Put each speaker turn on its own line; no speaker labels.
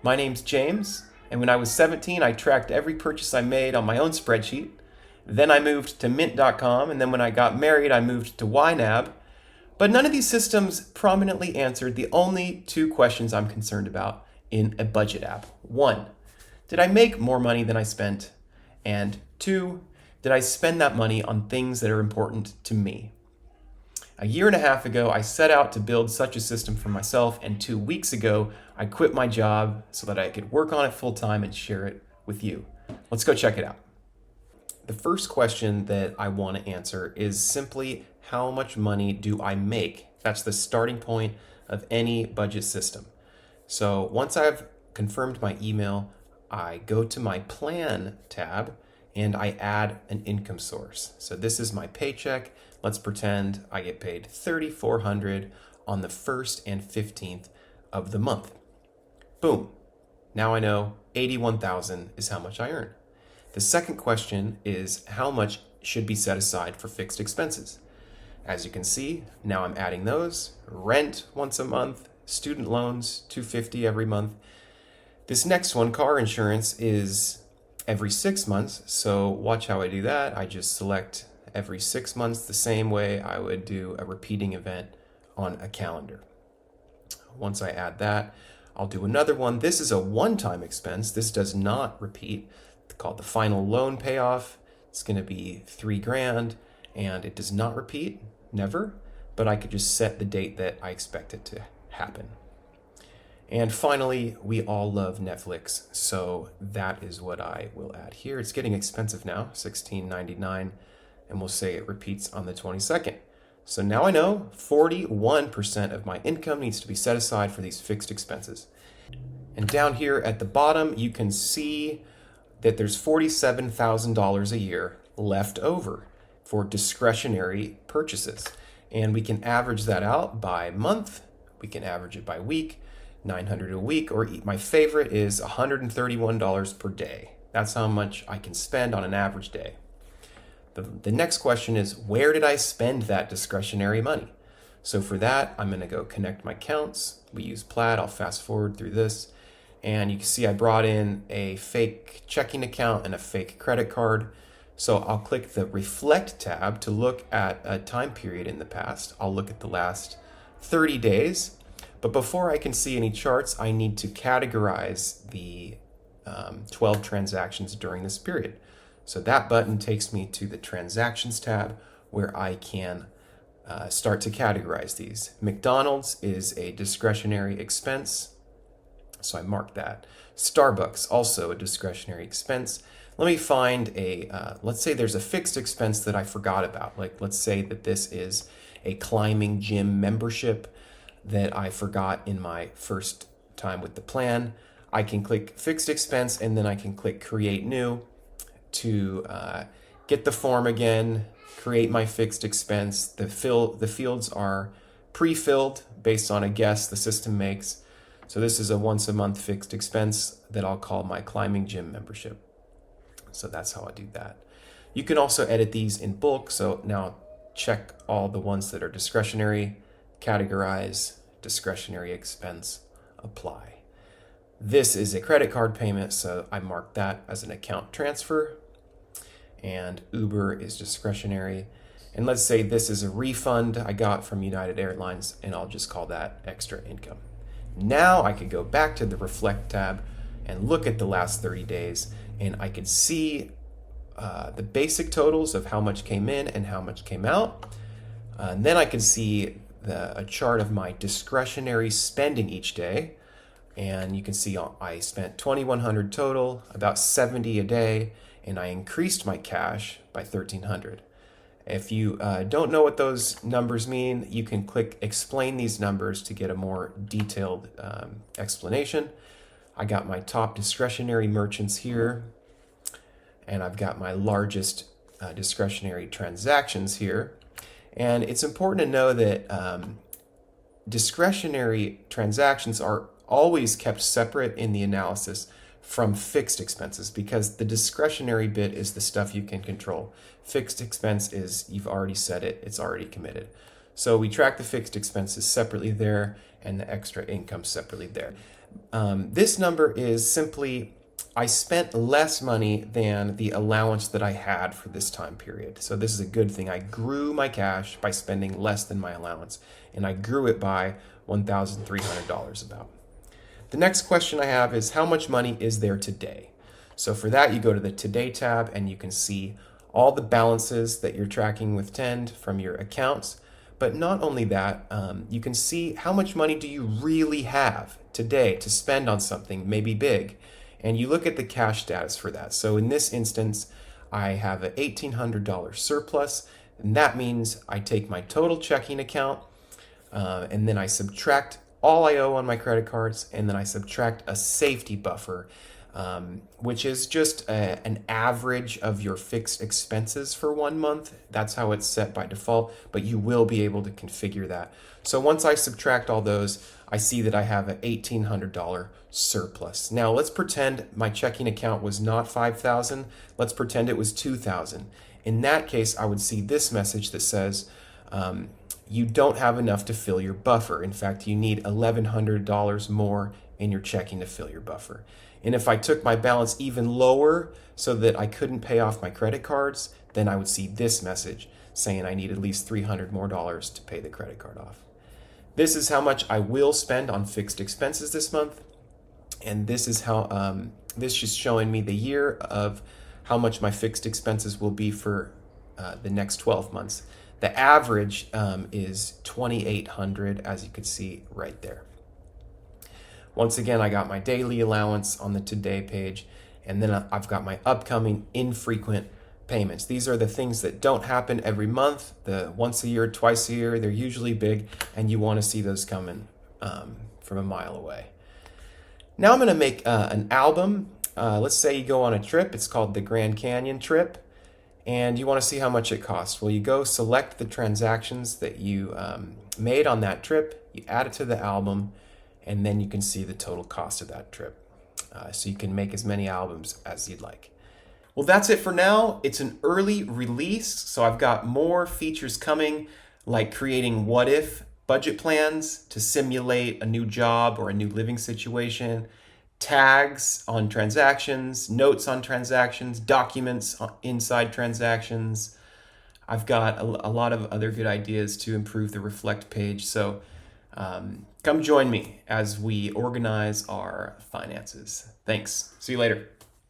My name's James, and when I was 17, I tracked every purchase I made on my own spreadsheet. Then I moved to Mint.com, and then when I got married, I moved to YNAB. But none of these systems prominently answered the only two questions I'm concerned about in a budget app. One, did I make more money than I spent? And two, did I spend that money on things that are important to me? A year and a half ago, I set out to build such a system for myself, and 2 weeks ago, I quit my job so that I could work on it full time and share it with you. Let's go check it out. The first question that I want to answer is simply, how much money do I make? That's the starting point of any budget system. So once I've confirmed my email, I go to my plan tab and I add an income source. So this is my paycheck. Let's pretend I get paid $3,400 on the 1st and 15th of the month. Boom. Now I know $81,000 is how much I earn. The second question is, how much should be set aside for fixed expenses? As you can see, now I'm adding those. Rent once a month, student loans, $250 every month. This next one, car insurance, is every 6 months. So watch how I do that. I just select every 6 months the same way I would do a repeating event on a calendar. Once I add that, I'll do another one. This is a one-time expense. This does not repeat. It's called the final loan payoff. It's going to be $3,000 and it does not repeat, never, but I could just set the date that I expect it to happen. And finally, we all love Netflix, so that is what I will add here. It's getting expensive now, $16.99, and we'll say it repeats on the 22nd. So now I know 41% of my income needs to be set aside for these fixed expenses. And down here at the bottom, you can see that there's $47,000 a year left over for discretionary purchases. And we can average that out by month. We can average it by week, $900 a week, or my favorite is $131 per day. That's how much I can spend on an average day. The next question is, where did I spend that discretionary money? So for that, I'm gonna go connect my accounts. We use Plaid, I'll fast forward through this. And you can see I brought in a fake checking account and a fake credit card. So I'll click the Reflect tab to look at a time period in the past. I'll look at the last 30 days. But before I can see any charts, I need to categorize the 12 transactions during this period. So that button takes me to the Transactions tab where I can start to categorize these. McDonald's is a discretionary expense, so I mark that. Starbucks, also a discretionary expense. Let me find let's say there's a fixed expense that I forgot about. Like, let's say that this is a climbing gym membership that I forgot in my first time with the plan. I can click fixed expense and then I can click create new to get the form again, create my fixed expense. The fields are pre-filled based on a guess the system makes. So this is a once a month fixed expense that I'll call my climbing gym membership. So that's how I do that. You can also edit these in bulk. So now check all the ones that are discretionary, categorize, discretionary expense, apply. This is a credit card payment, so I mark that as an account transfer. And Uber is discretionary. And let's say this is a refund I got from United Airlines, and I'll just call that extra income. Now I could go back to the Reflect tab and look at the last 30 days, and I could see the basic totals of how much came in and how much came out. And then I can see a chart of my discretionary spending each day. And you can see I spent $2,100 total, about $70 a day, and I increased my cash by $1,300. If you don't know what those numbers mean, you can click explain these numbers to get a more detailed explanation. I got my top discretionary merchants here, and I've got my largest discretionary transactions here. And it's important to know that discretionary transactions are always kept separate in the analysis from fixed expenses, because the discretionary bit is the stuff you can control. Fixed expense is, you've already said it, it's already committed. So we track the fixed expenses separately there and the extra income separately there. This number is simply I spent less money than the allowance that I had for this time period. So this is a good thing. I grew my cash by spending less than my allowance, and I grew it by $1,300 about. The next question I have is how much money is there today? So for that, you go to the Today tab and you can see all the balances that you're tracking with Tend from your accounts. But not only that, you can see how much money do you really have today to spend on something, maybe big. And you look at the cash status for that. So in this instance, I have an $1,800 surplus, and that means I take my total checking account and then I subtract all I owe on my credit cards, and then I subtract a safety buffer, which is just an average of your fixed expenses for 1 month. That's how it's set by default, but you will be able to configure that. So once I subtract all those, I see that I have an $1,800 surplus. Now let's pretend my checking account was not $5,000. Let's pretend it was $2,000. In that case, I would see this message that says, you don't have enough to fill your buffer. In fact, you need $1,100 more in your checking to fill your buffer. And if I took my balance even lower so that I couldn't pay off my credit cards, then I would see this message saying I need at least $300 more to pay the credit card off. This is how much I will spend on fixed expenses this month. And this is how, this is showing me the year of how much my fixed expenses will be for the next 12 months. The average is $2,800, as you can see right there. Once again, I got my daily allowance on the Today page, and then I've got my upcoming infrequent payments. These are the things that don't happen every month, the once a year, twice a year. They're usually big, and you want to see those coming from a mile away. Now I'm going to make an album. Let's say you go on a trip. It's called the Grand Canyon trip. And you want to see how much it costs. Well, you go select the transactions that you made on that trip, you add it to the album, and then you can see the total cost of that trip. So you can make as many albums as you'd like. Well, that's it for now. It's an early release, so I've got more features coming, like creating what-if budget plans to simulate a new job or a new living situation, tags on transactions, notes on transactions, documents inside transactions. I've got a lot of other good ideas to improve the Reflect page. So come join me as we organize our finances. Thanks. See you later.